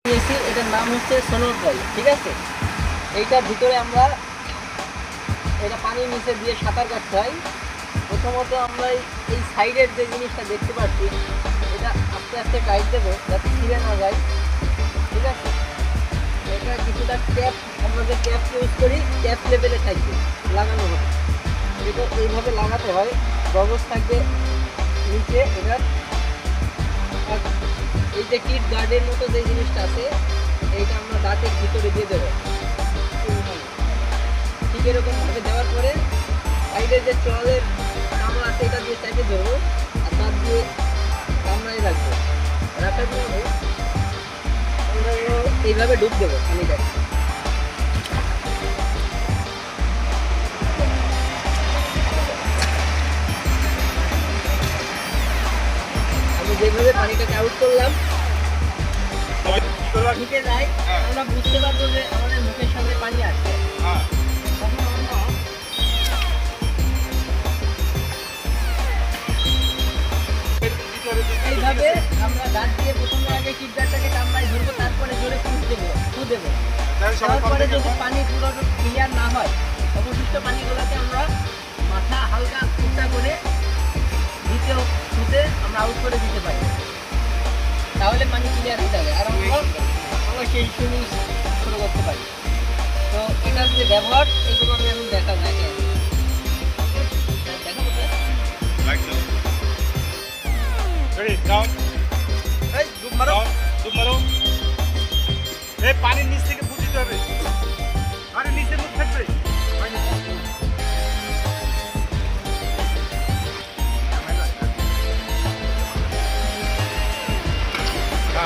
নিয়েছি, এটার নাম হচ্ছে সোনার জল, ঠিক আছে। এইটার ভিতরে আমরা এটা পানির নিচে দিয়ে সাঁতার কাটতে হয়। প্রথমত আমরা এই সাইডের যে জিনিসটা দেখতে পাচ্ছি এটা আস্তে আস্তে টাইট দেবো যাতে ছিঁড়ে না যায়, ঠিক আছে। এটা কিছুটা ট্যাপ, আমরা যে ট্যাপ ইউজ করি ট্যাপ লেভেলে থাকবে লাগানো হবে। এটা এইভাবে লাগাতে হয়, গগজ থাকবে নিচে এটার। আর এই যে কিট গার্ডের মতো যে জিনিসটা আছে এইটা আমরা দাঁতের ভিতরে দিয়ে দেবো, ঠিক এরকম ভাবে দেওয়ার পরে সাইডে যে চলের কামড়া আছে এটা দিয়ে সাইডে ধরবো আর দাঁত দিয়ে কামড়াই রাখবো। রাখার পরে আমরা এইভাবে ডুব দেবো পানিটা। আমি যেভাবে পানিটাকে আউট করলাম ঢুকে যায়, আমরা বুঝতে পারবো যে আমাদের মুখের সামনে পানি আসছে। এইভাবে আমরা দাঁত দিয়ে প্রথমে আগে কিটটাকে কামড়াই ধরবো, তারপরে জোরে ফু দেবো। তারপরে যদি পানি পুরো ক্লিয়ার না হয় অবশিষ্ট পানিগুলোকে আমরা মাথা হালকা ফুটা করে দ্বিতীয় ফুটে আমরা আউট করে দিতে পারি, তাহলে পানি ক্লিয়ার হয়ে যাবে আর আমরা সেই সময় শুরু করতে পারি। তো এটার যে ব্যবহার এগুলো আমি এখন দেখাবো একে একে। পানির নিচ থেকে বুঝতে হবে, পানির নিচে মুখ থাকবে।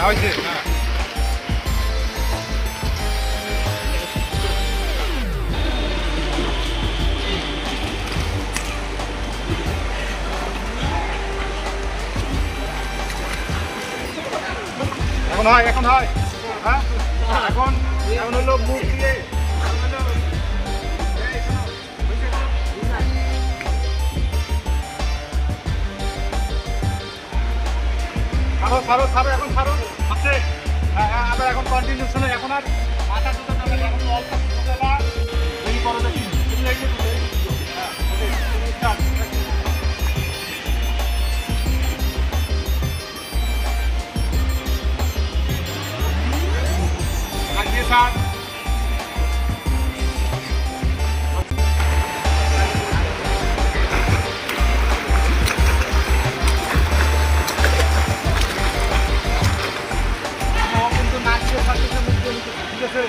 হয়েছে এখন হয়, এখন হয়, হ্যাঁ এখন এখন হলো মুখ দিয়ে ছাড়ো ছাড়ো ছাড়ো, এখন ছাড়ো হচ্ছে। হ্যাঁ হ্যাঁ, আবার এখন কন্টিনিউ শোনো, এখন আর মাথা দুটো যাবে না, এখন অল্প কিছু দেবা এই করো দেখি তুমি এই যে হ্যাঁ ওকে স্টার্ট আগে স্যার। কিন্তু নাচের সাথে সাথে ঠিক আছে।